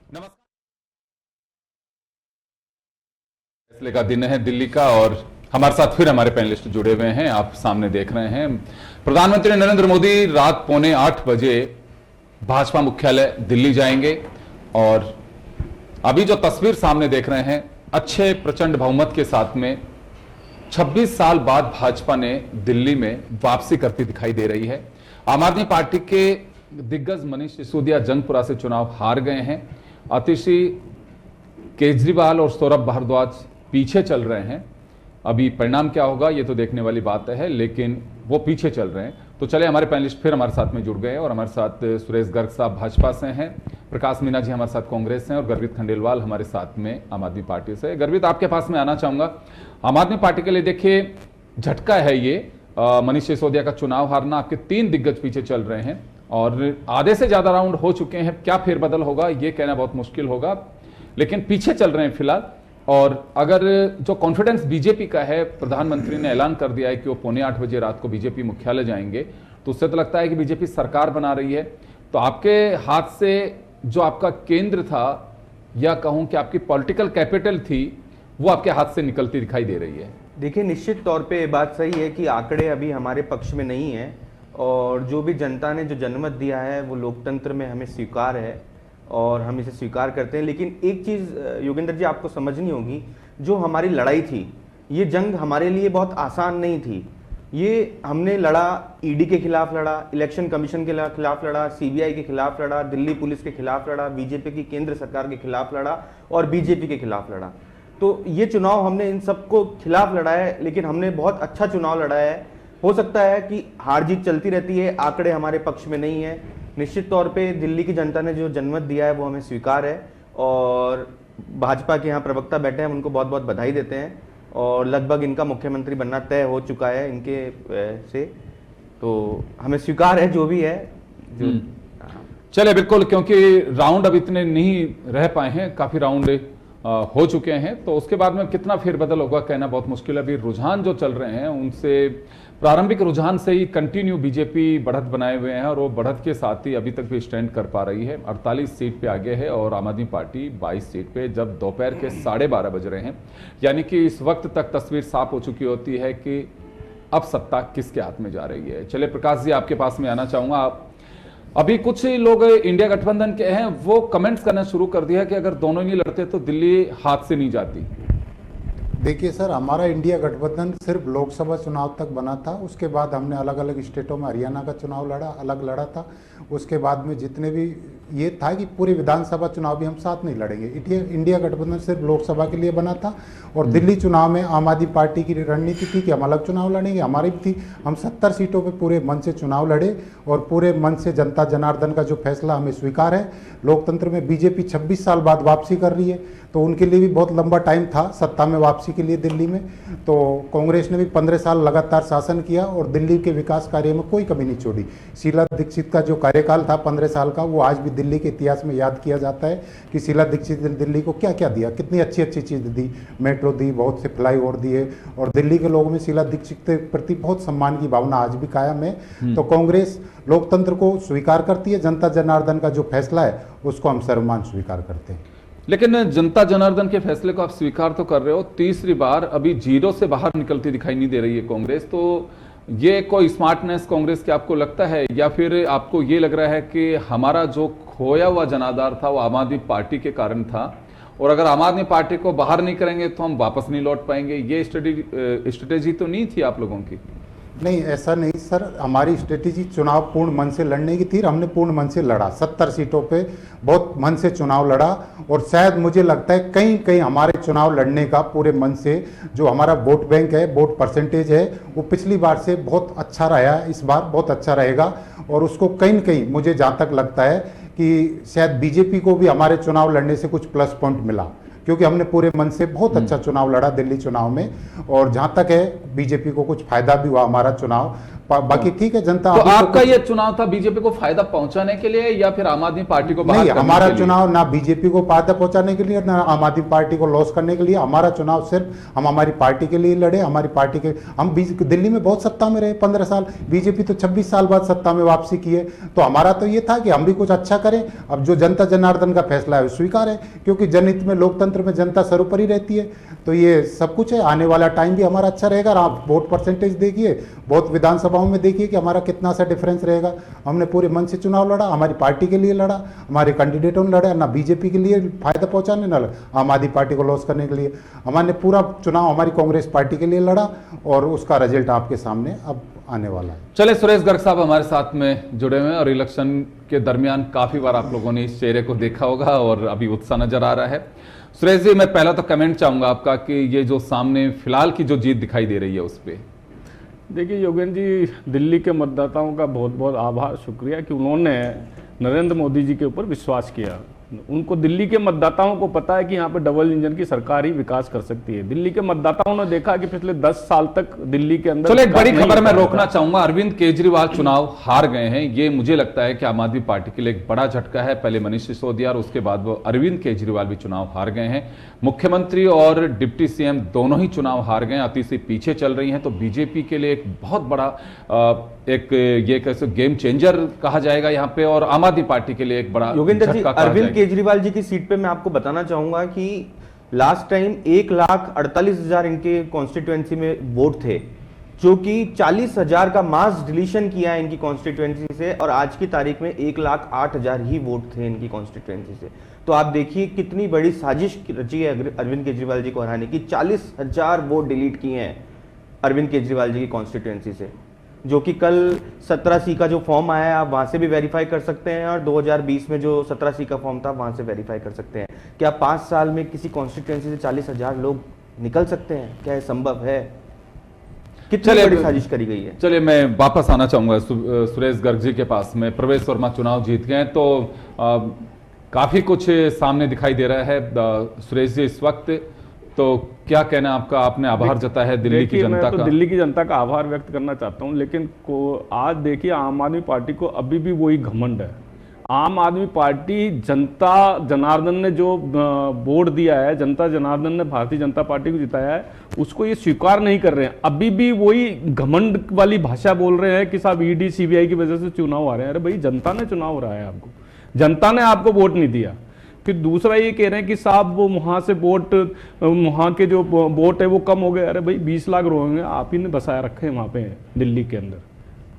नमस्कार। फैसले का दिन है दिल्ली का और हमारे साथ फिर हमारे पैनलिस्ट जुड़े हुए हैं। आप सामने देख रहे हैं प्रधानमंत्री नरेंद्र मोदी रात 7:45 भाजपा मुख्यालय दिल्ली जाएंगे और अभी जो तस्वीर सामने देख रहे हैं अच्छे प्रचंड बहुमत के साथ में 26 साल बाद भाजपा ने दिल्ली में वापसी करती दिखाई दे रही है। आम आदमी पार्टी के दिग्गज मनीष सिसोदिया जंगपुरा से चुनाव हार गए हैं। आतिशी केजरीवाल और सौरभ भारद्वाज पीछे चल रहे हैं। अभी परिणाम क्या होगा ये तो देखने वाली बात है, लेकिन वो पीछे चल रहे हैं। तो चले हमारे पैनलिस्ट फिर हमारे साथ में जुड़ गए और हमारे साथ सुरेश गर्ग साहब भाजपा से हैं, प्रकाश मीना जी हमारे साथ कांग्रेस से हैं और गर्वित खंडेलवाल हमारे साथ में आम आदमी पार्टी से। गर्वित, आपके पास में आना चाहूंगा। आम आदमी पार्टी के लिए देखिए झटका है ये, मनीष सिसोदिया का चुनाव हारना। आपके 3 दिग्गज पीछे चल रहे हैं और आधे से ज्यादा राउंड हो चुके हैं। क्या फेरबदल होगा ये कहना बहुत मुश्किल होगा, लेकिन पीछे चल रहे हैं फिलहाल। और अगर जो कॉन्फिडेंस बीजेपी का है, प्रधानमंत्री ने ऐलान कर दिया है कि वो 7:45 बजे रात को बीजेपी मुख्यालय जाएंगे, तो उससे तो लगता है कि बीजेपी सरकार बना रही है। तो आपके हाथ से जो आपका केंद्र था या कहूं कि आपकी पॉलिटिकल कैपिटल थी, वो आपके हाथ से निकलती दिखाई दे रही है। देखिए, निश्चित तौर पे ये बात सही है कि आंकड़े अभी हमारे पक्ष में नहीं है और जो भी जनता ने जो जनमत दिया है वो लोकतंत्र में हमें स्वीकार है और हम इसे स्वीकार करते हैं। लेकिन एक चीज़ योगेंद्र जी आपको समझनी होगी, जो हमारी लड़ाई थी, ये जंग हमारे लिए बहुत आसान नहीं थी। ये हमने लड़ा, ईडी के खिलाफ लड़ा, इलेक्शन कमीशन के खिलाफ लड़ा, सीबीआई के खिलाफ लड़ा, दिल्ली पुलिस के खिलाफ लड़ा, बीजेपी की केंद्र सरकार के खिलाफ लड़ा और बीजेपी के खिलाफ लड़ा। तो ये चुनाव हमने इन सबको खिलाफ लड़ा है, लेकिन हमने बहुत अच्छा चुनाव लड़ा है। हो सकता है कि हार जीत चलती रहती है, आंकड़े हमारे पक्ष में नहीं है। निश्चित तौर पे दिल्ली की जनता ने जो जनमत दिया है वो हमें स्वीकार है और भाजपा के यहाँ प्रवक्ता बैठे हैं, उनको बहुत बहुत बधाई देते हैं और लगभग इनका मुख्यमंत्री बनना तय हो चुका है इनके से, तो हमें स्वीकार है जो भी है जो। चले बिल्कुल, क्योंकि राउंड अब इतने नहीं रह पाए हैं, काफी राउंड हो चुके हैं, तो उसके बाद में कितना फेरबदल होगा कहना बहुत मुश्किल है। अभी रुझान जो चल रहे हैं उनसे, प्रारंभिक रुझान से ही कंटिन्यू बीजेपी बढ़त बनाए हुए हैं और वो बढ़त के साथ ही अभी तक भी स्टैंड कर पा रही है। 48 सीट पे आगे है और आम आदमी पार्टी 22 सीट पे, जब दोपहर के 12:30 बज रहे हैं। यानी कि इस वक्त तक तस्वीर साफ हो चुकी होती है कि अब सत्ता किसके हाथ में जा रही है। चले प्रकाश जी आपके पास में आना चाहूंगा। अभी कुछ लोग इंडिया गठबंधन के हैं, वो कमेंट्स करना शुरू कर दिया कि अगर दोनों नहीं लड़ते तो दिल्ली हाथ से नहीं जाती। देखिए सर, हमारा इंडिया गठबंधन सिर्फ लोकसभा चुनाव तक बना था। उसके बाद हमने अलग अलग स्टेटों में हरियाणा का चुनाव लड़ा था। उसके बाद में जितने भी ये था कि पूरे विधानसभा चुनाव भी हम साथ नहीं लड़ेंगे। इंडिया गठबंधन सिर्फ लोकसभा के लिए बना था और दिल्ली चुनाव में आम आदमी पार्टी की रणनीति थी कि हम अलग चुनाव लड़ेंगे। हमारी भी थी, हम 70 सीटों पर पूरे मन से चुनाव लड़े और पूरे मन से जनता जनार्दन का जो फैसला हमें स्वीकार है। लोकतंत्र में बीजेपी 26 साल बाद वापसी कर रही है, तो उनके लिए भी बहुत लंबा टाइम था सत्ता में वापसी के लिए दिल्ली में। तो कांग्रेस ने भी 15 साल लगातार शासन किया और दिल्ली के विकास कार्य में कोई कमी नहीं छोड़ी। शीला दीक्षित का जो कार्यकाल था 15 साल का, वो आज भी दिल्ली के इतिहास में याद किया जाता है कि शीला दीक्षित ने दिल्ली को क्या क्या दिया, कितनी अच्छी अच्छी चीज़ दी, मेट्रो दी, बहुत से फ्लाईओवर दिए और दिल्ली के लोगों में शीला दीक्षित के प्रति बहुत सम्मान की भावना आज भी कायम है। तो कांग्रेस लोकतंत्र को स्वीकार करती है, जनता जनार्दन का जो फैसला है उसको हम सर्वमान स्वीकार करते हैं। लेकिन जनता जनार्दन के फैसले को आप स्वीकार तो कर रहे हो, तीसरी बार अभी जीरो से बाहर निकलती दिखाई नहीं दे रही है कांग्रेस। तो ये कोई स्मार्टनेस कांग्रेस की आपको लगता है, या फिर आपको ये लग रहा है कि हमारा जो खोया हुआ जनाधार था वो आम आदमी पार्टी के कारण था और अगर आम आदमी पार्टी को बाहर नहीं करेंगे तो हम वापस नहीं लौट पाएंगे? ये स्ट्रेटेजी तो नहीं थी आप लोगों की? नहीं, ऐसा नहीं सर, हमारी स्ट्रेटेजी चुनाव पूर्ण मन से लड़ने की थी। हमने पूर्ण मन से लड़ा, 70 सीटों पे बहुत मन से चुनाव लड़ा और शायद मुझे लगता है कहीं कहीं हमारे चुनाव लड़ने का पूरे मन से जो हमारा वोट बैंक है, वोट परसेंटेज है, वो पिछली बार से बहुत अच्छा रहा है, इस बार बहुत अच्छा रहेगा। और उसको कहीं न कहीं मुझे जहाँ तक लगता है कि शायद बीजेपी को भी हमारे चुनाव लड़ने से कुछ प्लस पॉइंट मिला, क्योंकि हमने पूरे मन से बहुत अच्छा चुनाव लड़ा दिल्ली चुनाव में। और जहाँ तक है बीजेपी को कुछ फायदा भी हुआ हमारा चुनाव बाकी ठीक है, जनता तो अभी आपका ये चुनाव था बीजेपी को फायदा पहुंचाने के लिए या फिर आम आदमी पार्टी को बाहर नहीं, करने हमारा के लिए? चुनाव ना बीजेपी को फायदा पहुंचाने के लिए ना आम आदमी पार्टी को लॉस करने के लिए। हमारा चुनाव सिर्फ हम हमारी पार्टी के लिए लड़े, हमारी पार्टी के हम दिल्ली में बहुत सत्ता में रहे 15 साल, बीजेपी तो 26 साल बाद सत्ता में वापसी की है। तो हमारा तो ये था कि हम भी कुछ अच्छा करें। अब जो जनता जनार्दन का फैसला है वो स्वीकार है, क्योंकि जनहित में लोकतंत्र में जनता सर्वोपरि रहती है। तो ये सब कुछ है, आने वाला टाइम भी हमारा अच्छा रहेगा। और आप वोट परसेंटेज देखिए, बहुत विधानसभाओं में देखिए कि हमारा कितना सा डिफरेंस रहेगा। हमने पूरे मन से चुनाव लड़ा, हमारी पार्टी के लिए लड़ा, हमारे कैंडिडेटों ने लड़ा, ना बीजेपी के लिए फायदा पहुंचाने ना आम आदमी पार्टी को लॉस करने के लिए। हमने पूरा चुनाव हमारी कांग्रेस पार्टी के लिए लड़ा और उसका रिजल्ट आपके सामने अब आने वाला है। चले, सुरेश गर्ग साहब हमारे साथ में जुड़े हुए हैं और इलेक्शन के दरमियान काफी बार आप लोगों ने इस चेहरे को देखा होगा और अभी उत्साह नजर आ रहा है। सुरेश जी, मैं पहला तो कमेंट चाहूंगा आपका कि ये जो सामने फिलहाल की जो जीत दिखाई दे रही है उस पर। देखिए योगेंद्र जी, दिल्ली के मतदाताओं का बहुत बहुत आभार, शुक्रिया कि उन्होंने नरेंद्र मोदी जी के ऊपर विश्वास किया। उनको दिल्ली के मतदाताओं को पता है कि यहाँ पे डबल इंजन की सरकार ही विकास कर सकती है। दिल्ली के मतदाताओं ने देखा कि पिछले 10 साल तक दिल्ली के अंदर चलो, एक बड़ी विकास खबर नहीं मैं हो रोकना चाहूंगा। अरविंद केजरीवाल चुनाव हार गए हैं, ये मुझे लगता है कि आम आदमी पार्टी के लिए एक बड़ा झटका है। पहले मनीष सिसोदिया और उसके बाद वो अरविंद केजरीवाल भी चुनाव हार गए हैं। मुख्यमंत्री और डिप्टी सीएम दोनों ही चुनाव हार गए हैं, अति से पीछे चल रही हैं। तो बीजेपी के लिए एक बहुत बड़ा एक ये कैसे गेम चेंजर कहा जाएगा यहाँ पे, और आम आदमी पार्टी के लिए एक बड़ा योगेंद्र जी, झटका कहा अरविंद जाएगा। केजरीवाल जी की सीट पे मैं आपको बताना चाहूंगा कि लास्ट टाइम 1,48,000 इनके कॉन्स्टिट्युएंसी में वोट थे, जो कि 40,000 का मास डिलीशन किया है इनकी कॉन्स्टिट्युएंसी से, और आज की तारीख में 1,08,000 ही वोट थे इनकी कॉन्स्टिट्युएंसी से। तो आप देखिए कितनी बड़ी साजिश रची है अरविंद केजरीवाल जी को हराने की। 40,000 वोट डिलीट किए हैं अरविंद केजरीवाल जी की कॉन्स्टिट्युएंसी से, जो कि कल 17C का जो फॉर्म आया है आप वहां से भी वेरीफाई कर सकते हैं, और 2020 में जो 17C का फॉर्म था वहां से वेरीफाई कर सकते हैं। क्या 5 साल में किसी कॉन्स्टिट्युएंसी से 40,000 लोग निकल सकते हैं? क्या ये संभव है? कितनी बड़ी साजिश करी गई है। चलिए, मैं वापस आना चाहूंगा सुरेश गर्ग जी के पास में। प्रवेश वर्मा चुनाव जीत गए तो काफी कुछ सामने दिखाई दे रहा है। सुरेश जी, इस वक्त तो क्या कहना आपका? आपने आभार जताया है दिल्ली की जनता मैं तो का। दिल्ली की जनता का आभार व्यक्त करना चाहता हूं, लेकिन आज देखिए आम आदमी पार्टी को अभी भी वही घमंड है। आम आदमी पार्टी, जनता जनार्दन ने जो वोट दिया है, जनता जनार्दन ने भारतीय जनता पार्टी को जिताया है, उसको ये स्वीकार नहीं कर रहे हैं। अभी भी वही घमंड वाली भाषा बोल रहे हैं कि साहब ईडी सीबीआई की वजह से चुनाव आ रहे हैं। अरे भाई, जनता ने चुनाव हराया है आपको, जनता ने आपको वोट नहीं दिया। फिर दूसरा ये कह रहे हैं कि साहब वो वहां से वोट, वहां के जो वोट है वो कम हो गए। अरे भाई, 20 लाख रोहिंग्या आप ही ने बसाया रखे हैं वहां पे दिल्ली के अंदर।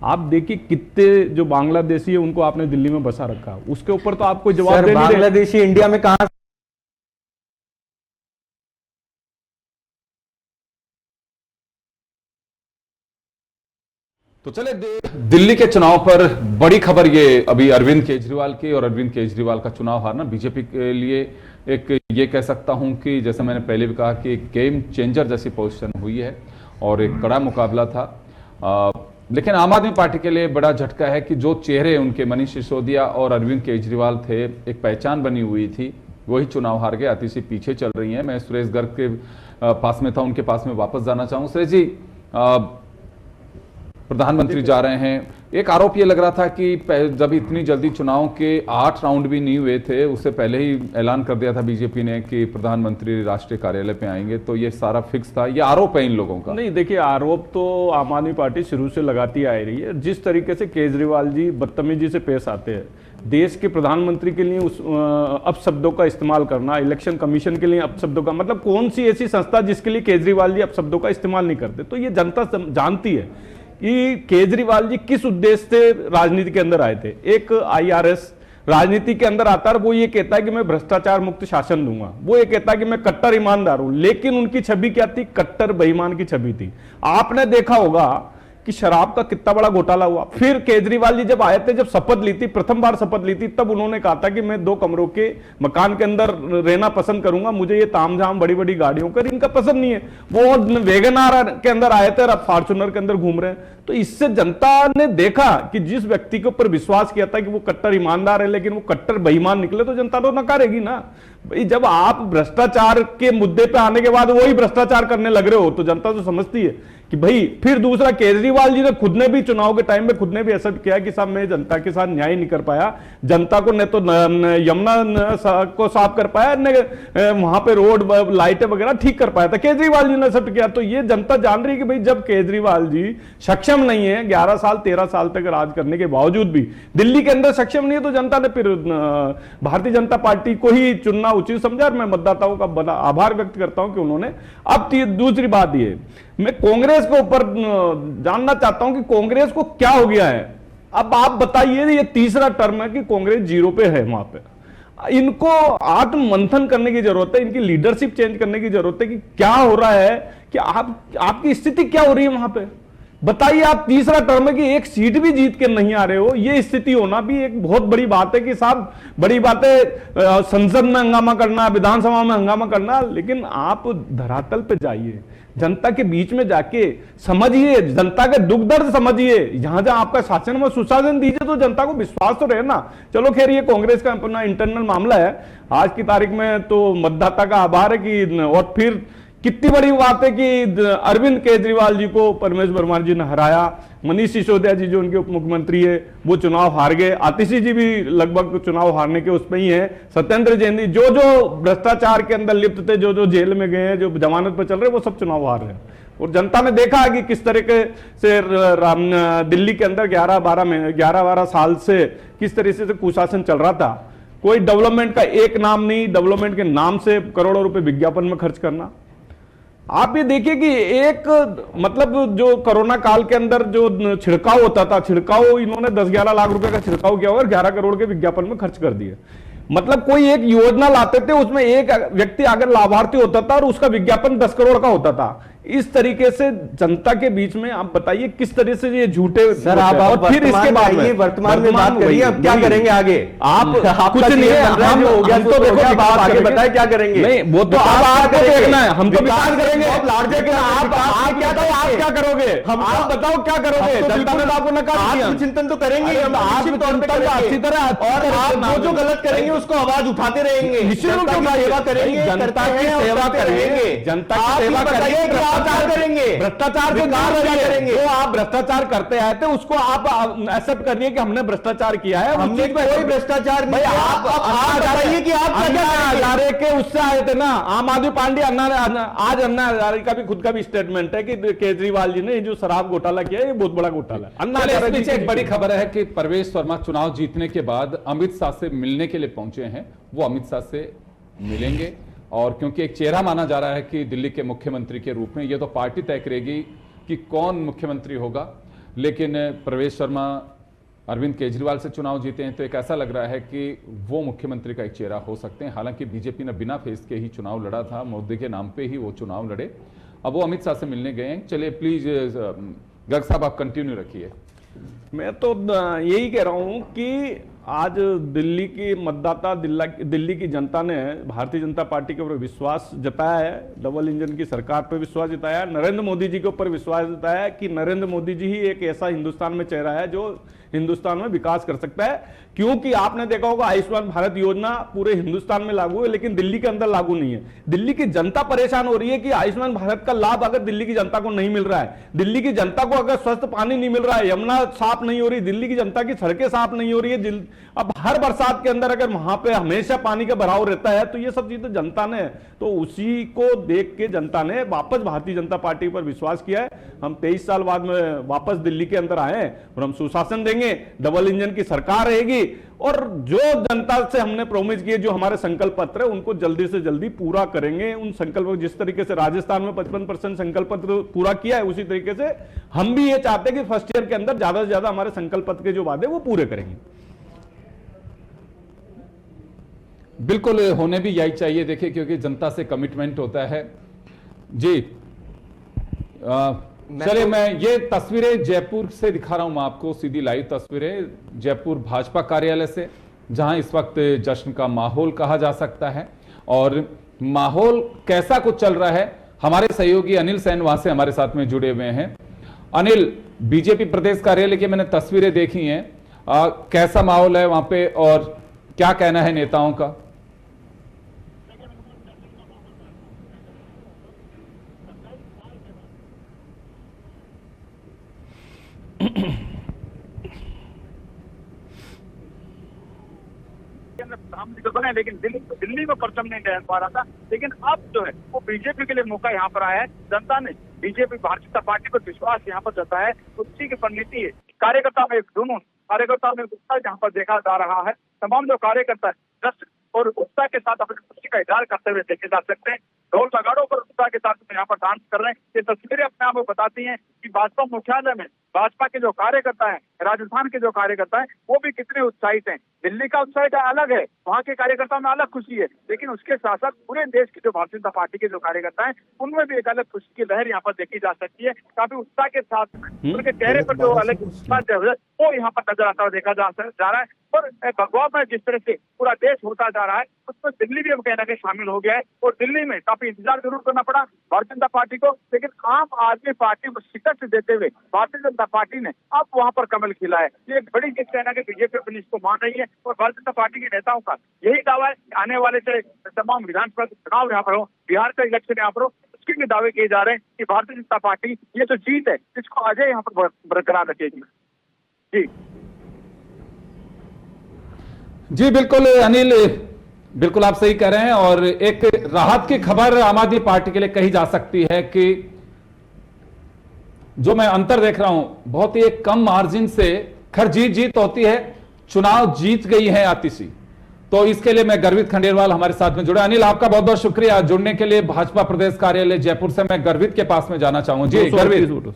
आप देखिए कितने जो बांग्लादेशी है उनको आपने दिल्ली में बसा रखा, उसके ऊपर तो आपको जवाब सर, दे नहीं रहे। बांग्लादेशी इंडिया में कहां? तो चले दिल्ली के चुनाव पर बड़ी खबर ये अभी अरविंद केजरीवाल की, और अरविंद केजरीवाल का चुनाव हारना बीजेपी के लिए एक, ये कह सकता हूं कि जैसे मैंने पहले भी कहा कि एक गेम चेंजर जैसी पोजीशन हुई है और एक कड़ा मुकाबला था। लेकिन आम आदमी पार्टी के लिए बड़ा झटका है कि जो चेहरे उनके मनीष सिसोदिया और अरविंद केजरीवाल थे, एक पहचान बनी हुई थी, वही चुनाव हार गए, अति से पीछे चल रही हैं। मैं सुरेश गर्ग के पास में था, उनके पास में वापस जाना चाहूँ। सुरेश जी, प्रधानमंत्री जा रहे हैं, एक आरोप ये लग रहा था कि जब इतनी जल्दी चुनाव के 8 राउंड भी नहीं हुए थे, उससे पहले ही ऐलान कर दिया था बीजेपी ने कि प्रधानमंत्री राष्ट्रीय कार्यालय पे आएंगे, तो ये सारा फिक्स था। ये आरोप है इन लोगों का? नहीं, देखिए आरोप तो आम आदमी पार्टी शुरू से लगाती आ रही है। जिस तरीके से केजरीवाल जी बदतमीजी से पेश आते हैं, देश के प्रधानमंत्री के लिए उस अपशब्दों का इस्तेमाल करना, इलेक्शन कमीशन के लिए अपशब्दों का, मतलब कौन सी ऐसी संस्था जिसके लिए केजरीवाल जी अपशब्दों का इस्तेमाल नहीं करते? तो ये जनता जानती है कि केजरीवाल जी किस उद्देश्य से राजनीति के अंदर आए थे। एक IRS राजनीति के अंदर आता है, वो ये कहता है कि मैं भ्रष्टाचार मुक्त शासन दूंगा, वो ये कहता है कि मैं कट्टर ईमानदार हूं, लेकिन उनकी छवि क्या थी? कट्टर बेईमान की छवि थी। आपने देखा होगा कि शराब का कितना बड़ा घोटाला हुआ। फिर केजरीवाल जी जब आए थे, जब शपथ ली थी, प्रथम बार शपथ ली थी, तब उन्होंने कहा था कि मैं 2 कमरों के मकान के अंदर रहना पसंद करूंगा, मुझे ये तामझाम बड़ी बड़ी गाड़ियों का इनका पसंद नहीं है। वो वैगनआर के अंदर आए थे और अब फॉर्च्यूनर के अंदर घूम रहे हैं। तो इससे जनता ने देखा कि जिस व्यक्ति के ऊपर विश्वास किया था कि वो कट्टर ईमानदार है, लेकिन वो कट्टर बेईमान निकले, तो जनता तो नकारेगी ना भाई। जब आप भ्रष्टाचार के मुद्दे पे आने के बाद वही भ्रष्टाचार करने लग रहे हो, तो जनता तो समझती है कि भाई फिर दूसरा, केजरीवाल जी ने खुद ने भी चुनाव के टाइम में खुद ने भी एक्सेप्ट किया कि साहब मैं जनता के साथ न्याय नहीं कर पाया, जनता को न तो यमुना को साफ कर पाया, न वहां पे रोड लाइटें वगैरह ठीक कर पाया था, केजरीवाल जी ने एक्सेप्ट किया। तो ये जनता जान रही है कि भाई जब केजरीवाल जी सक्षम नहीं है 11 साल 13 साल तक राज करने के बावजूद भी, दिल्ली के अंदर सक्षम नहीं है, तो जनता ने फिर भारतीय जनता पार्टी को ही चुनना उचित समझा। और मैं मतदाताओं का बड़ा आभार व्यक्त करता हूं कि उन्होंने। अब दूसरी बात ये, मैं कांग्रेस के ऊपर जानना चाहता हूं कि कांग्रेस को क्या हो गया है। अब आप बताइए, ये तीसरा टर्म है कि कांग्रेस जीरो पे है वहां पे। इनको आत्म मंथन करने की जरूरत है, इनकी लीडरशिप चेंज करने की जरूरत है कि क्या हो रहा है, कि आपकी स्थिति क्या हो रही है वहां पे। बताइए, आप तीसरा टर्म है कि एक सीट भी जीत के नहीं आ रहे हो, ये स्थिति होना भी एक बहुत बड़ी बात है कि साहब बड़ी बातें संसद में हंगामा करना, विधानसभा में हंगामा करना, लेकिन आप धरातल पे जाइए, जनता के बीच में जाके समझिए, जनता के दुख दर्द समझिए, जहां जहां आपका शासन में सुशासन दीजिए तो जनता को विश्वास तो रहे ना। चलो खैर, ये कांग्रेस का अपना इंटरनल मामला है। आज की तारीख में तो मतदाता का आभार है कि, और फिर कितनी बड़ी बात है कि अरविंद केजरीवाल जी को परमेश वर्मा जी ने हराया, मनीष सिसोदिया जी जो उनके उप मुख्यमंत्री है वो चुनाव हार गए, आतिशी जी भी लगभग चुनाव हारने के उसमें ही है, सत्येंद्र जैन जी जो भ्रष्टाचार के अंदर लिप्त थे, जो जेल में गए हैं, जो जमानत पर चल रहे, वो सब चुनाव हार रहे हैं। और जनता ने देखा कि किस तरीके से दिल्ली के अंदर 11-12 साल से किस तरीके से कुशासन चल रहा था। कोई डेवलपमेंट का एक नाम नहीं, डेवलपमेंट के नाम से करोड़ों रुपए विज्ञापन में खर्च करना। आप ये देखिए कि एक मतलब जो कोरोना काल के अंदर जो छिड़काव होता था, छिड़काव इन्होंने 10-11 लाख रुपए का छिड़काव किया और 11 करोड़ के विज्ञापन में खर्च कर दिए। मतलब कोई एक योजना लाते थे, उसमें एक व्यक्ति अगर लाभार्थी होता था और उसका विज्ञापन 10 करोड़ का होता था। इस तरीके से जनता के बीच में आप बताइए किस तरह से ये झूठे सर, आप और फिर इसके बाद में वर्तमान में बात करिए, अब क्या करेंगे आगे? आप कुछ नहीं है, हम हो गया तो देखो बात आगे बताए क्या करेंगे। नहीं, वो तो आपको देखना है, हम तो विकास करेंगे। आप क्या करोगे? आप बताओ क्या करोगे? जनता ने आपको नकार दिया, चिंतन तो करेंगे, अच्छी तरह, और आप जो गलत करेंगे उसको आवाज उठाते रहेंगे, जनता की सेवा करेंगे, जनता की सेवा करेंगे, जनता की सेवा करेंगे, करेंगे, भ्रष्टाचार के करेंगे। जो आप भ्रष्टाचार करते आए थे उसको आप एक्सेप्ट करिए कि हमने भ्रष्टाचार किया है। हमने कोई भ्रष्टाचार नहीं। आप बताइए कि आप अन्ना हजारे के उससे आए थे ना, आम आदमी पार्टी। आज अन्ना हजारे का भी खुद का भी स्टेटमेंट है कि केजरीवाल जी ने जो शराब घोटाला किया है ये बहुत बड़ा घोटाला है। अन्ना हजारे पीछे एक बड़ी खबर है कि परवेश वर्मा चुनाव जीतने के बाद अमित शाह से मिलने के लिए पहुंचे हैं। वो अमित शाह से मिलेंगे और क्योंकि एक चेहरा माना जा रहा है कि दिल्ली के मुख्यमंत्री के रूप में, ये तो पार्टी तय करेगी कि कौन मुख्यमंत्री होगा, लेकिन परवेश वर्मा अरविंद केजरीवाल से चुनाव जीते हैं तो एक ऐसा लग रहा है कि वो मुख्यमंत्री का एक चेहरा हो सकते हैं। हालांकि बीजेपी ने बिना फेस के ही चुनाव लड़ा था, मोदी के नाम पे ही वो चुनाव लड़े। अब वो अमित शाह से मिलने गए हैं। चलिए प्लीज गर्ग साहब आप कंटिन्यू रखिए। मैं तो यही कह रहा हूं कि आज दिल्ली की मतदाता, दिल्ली की जनता ने भारतीय जनता पार्टी के ऊपर विश्वास जताया है, डबल इंजन की सरकार पर विश्वास जताया है, नरेंद्र मोदी जी के ऊपर विश्वास जताया है कि नरेंद्र मोदी जी ही एक ऐसा हिंदुस्तान में चेहरा है जो हिंदुस्तान में विकास कर सकता है। क्योंकि आपने देखा होगा आयुष्मान भारत योजना पूरे हिंदुस्तान में लागू है लेकिन दिल्ली के अंदर लागू नहीं है। दिल्ली की जनता परेशान हो रही है कि आयुष्मान भारत का लाभ अगर दिल्ली की जनता को नहीं मिल रहा है, दिल्ली की जनता को अगर स्वस्थ पानी नहीं मिल रहा है, यमुना साफ नहीं हो रही, दिल्ली की जनता की सड़कें साफ नहीं हो रही है, अब हर बरसात के अंदर अगर वहां पे हमेशा पानी का भराव रहता है, तो ये सब चीजें जनता ने, तो उसी को देख के जनता ने वापस भारतीय जनता पार्टी पर विश्वास किया है। हम 23 साल बाद में वापस दिल्ली के अंदर आए और हम सुशासन देंगे, डबल इंजन की सरकार रहेगी और जो जनता से हमने प्रॉमिस किए, जो हमारे संकल्प पत्र है, उनको जल्दी से जल्दी पूरा करेंगे। उन संकल्प, जिस तरीके से राजस्थान में 55% संकल्प पत्र पूरा किया है, उसी तरीके से हम भी ये चाहते हैं कि फर्स्ट ईयर के अंदर ज्यादा से ज्यादा हमारे संकल्प पत्र के जो वादे वो पूरे करेंगे। बिल्कुल होने भी यही चाहिए, देखिए, क्योंकि जनता से कमिटमेंट होता है। जी चलिए, मैं ये तस्वीरें जयपुर से दिखा रहा हूं आपको, सीधी लाइव तस्वीरें जयपुर भाजपा कार्यालय से, जहां इस वक्त जश्न का माहौल कहा जा सकता है। और माहौल कैसा कुछ चल रहा है, हमारे सहयोगी अनिल सैन वहां से हमारे साथ में जुड़े हुए हैं। अनिल, बीजेपी प्रदेश कार्यालय की मैंने तस्वीरें देखी हैं, कैसा माहौल है वहां पे और क्या कहना है नेताओं का? प्रधानमंत्री तो बने, लेकिन दिल्ली में परचम नहीं लहर पा रहा था। लेकिन अब जो है वो बीजेपी के लिए मौका यहाँ पर आया है। जनता ने बीजेपी भारतीय जनता पार्टी पर विश्वास यहाँ पर जताया है। उसी की परिणति है, कार्यकर्ता में एक जुनून, कार्यकर्ता में उत्साह यहाँ पर देखा जा रहा है। तमाम जो कार्यकर्ता है जश्न और उत्साह के साथ अपनी खुशी का इजहार करते हुए देखे जा सकते हैं। ढोल नगाड़ों पर उत्साह के साथ यहाँ पर डांस कर रहे हैं। ये तस्वीरें अपने आप को बताती हैं कि भाजपा मुख्यालय में भाजपा के जो कार्यकर्ता हैं, राजस्थान के जो कार्यकर्ता हैं, वो भी कितने उत्साहित हैं। दिल्ली का उत्साह अलग है, वहाँ के कार्यकर्ताओं में अलग खुशी है, लेकिन उसके साथ साथ पूरे देश के जो भारतीय जनता पार्टी के जो कार्यकर्ता हैं, उनमें भी एक अलग खुशी की लहर यहाँ पर देखी जा सकती है। काफी उत्साह के साथ उनके चेहरे पर जो अलग उत्साह जो है वो यहाँ पर नजर आता हुआ देखा जा रहा है। और भगवा में जिस तरह से पूरा देश होता जा रहा है, उसमें दिल्ली भी अब कहना के शामिल हो गया है। और दिल्ली में काफी इंतजार जरूर करना पड़ा भारतीय जनता पार्टी को, लेकिन आम आदमी पार्टी को शिकस्त देते हुए भारतीय जनता पार्टी ने अब वहां पर कमल खिला है। ये एक बड़ी जीत कहना कि बीजेपी अपनी इसको मान रही है। और भारतीय जनता पार्टी के नेताओं का यही दावा है कि आने वाले चाहे तमाम विधानसभा चुनाव यहाँ पर हो, बिहार का इलेक्शन यहाँ पर हो, उसके भी दावे किए जा रहे हैं कि भारतीय जनता पार्टी ये जो जीत है इसको अजय यहाँ पर बरकरार रखेगी। जी जी बिल्कुल अनिल, बिल्कुल आप सही कह रहे हैं। और एक राहत की खबर आम आदमी पार्टी के लिए कही जा सकती है कि जो मैं अंतर देख रहा हूं, बहुत ही एक कम मार्जिन से खैर जीत होती है, चुनाव जीत गई है आतिशी। तो इसके लिए मैं गर्वित खंडेलवाल हमारे साथ में जुड़े। अनिल, आपका बहुत बहुत शुक्रिया जुड़ने के लिए। भाजपा प्रदेश कार्यालय जयपुर से मैं गर्वित के पास में जाना चाहूंगा। जी गर्वित।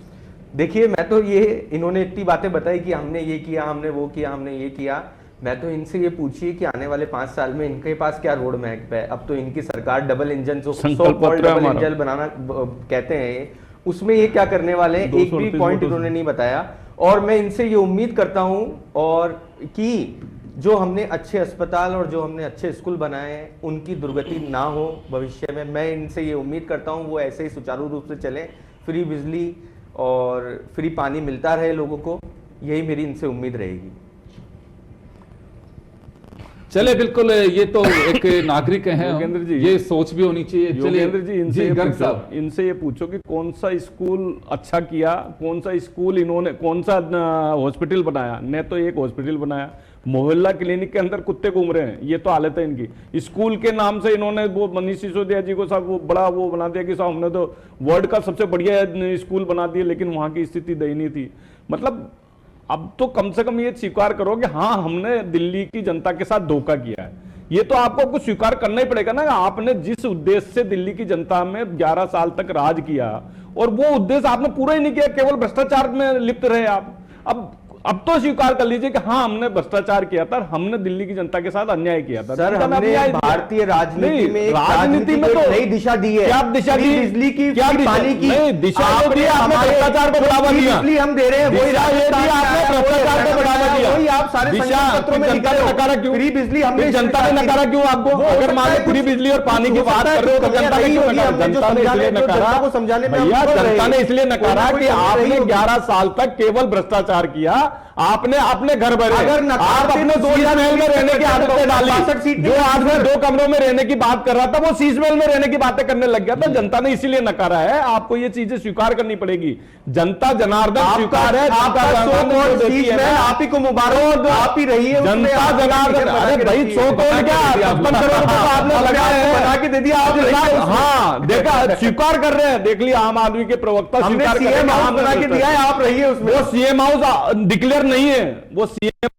देखिए, मैं तो ये इन्होंने इतनी बातें बताई कि हमने ये किया, हमने वो किया, हमने ये किया। मैं तो इनसे ये पूछिए कि आने वाले 5 साल में इनके पास क्या रोड मैप है। अब तो इनकी सरकार डबल इंजन डबल इंजन बनाना कहते हैं, उसमें ये क्या करने वाले हैं, एक भी पॉइंट इन्होंने नहीं बताया। और मैं इनसे ये उम्मीद करता हूं और कि जो हमने अच्छे अस्पताल और जो हमने अच्छे स्कूल बनाए हैं उनकी दुर्गति ना हो भविष्य में। मैं इनसे ये उम्मीद करता हूं वो ऐसे ही सुचारू रूप से चलें, फ्री बिजली और फ्री पानी मिलता रहे लोगों को, यही मेरी इनसे उम्मीद रहेगी। चले बिल्कुल, ये तो एक नागरिक हैं योगेंद्र जी, ये सोच भी होनी चाहिए। योगेंद्र जी, इनसे ये पूछो कि कौन सा स्कूल अच्छा किया, कौन सा स्कूल इन्होंने, कौन सा हॉस्पिटल बनाया। न तो एक हॉस्पिटल बनाया, मोहल्ला क्लिनिक के अंदर कुत्ते घूम रहे हैं, ये तो हालत है इनकी। स्कूल के नाम से इन्होंने वो मनीष सिसोदिया जी को साहब वो बड़ा वो बना दिया कि साहब हमने तो वर्ल्ड का सबसे बढ़िया स्कूल बना दिया, लेकिन वहां की स्थिति दयनीय थी। मतलब अब तो कम से कम ये स्वीकार करो कि हाँ, हमने दिल्ली की जनता के साथ धोखा किया है। ये तो आपको कुछ स्वीकार करना ही पड़ेगा ना। आपने जिस उद्देश्य से दिल्ली की जनता में 11 साल तक राज किया और वो उद्देश्य आपने पूरा ही नहीं किया, केवल भ्रष्टाचार में लिप्त रहे आप। अब तो स्वीकार कर लीजिए कि हाँ, हमने भ्रष्टाचार किया था, हमने दिल्ली की जनता के साथ अन्याय किया था। सर, हमने भारतीय राजनीति में तो नई दिशा दी है। क्या दिशा दी? बिजली की, क्या पानी की दिशा दी? आपने भ्रष्टाचार को बढ़ावा दिया, बिजली हम दे रहे हैं, वही आपने भ्रष्टाचार को बढ़ावा दिया, वही आप सारे पत्रों में जनता ने नकारा क्यों? फ्री बिजली हमने, जनता ने नकारा क्यों आपको? अगर मान लो फ्री बिजली और पानी की बात कर रहे हो तो जनता ने क्यों नकारा? जनता ने इसलिए नकारा को समझाने में, भैया जनता ने इसलिए नकारा कि आपने 11 साल तक केवल भ्रष्टाचार किया। आपने अपने घर भरे, अगर आप अपने 2 महल में रहने की आदतें डाली। जो आदमी 2 कमरों में रहने की बात कर रहा था वो 30 महल में रहने की बातें करने लग गया। तो जनता ने इसीलिए नकारा है। आपको ये चीजें स्वीकार करनी पड़ेगी। जनता जनार्दन स्वीकार है, आप ही को मुबारक, आप ही रही है जनता जनार्दन। अरे भाई 100 करोड़ क्या 55 करोड़ रुपए आपने बना के दे दिया आपने। हाँ देखा, स्वीकार कर रहे हैं। देख लिया आम आदमी के प्रवक्ता हमने सीएम हाउस बना के दिया है, आप रहिए उसमें। वो सीएम हाउस डिक्लेयर नहीं है, वो सीएम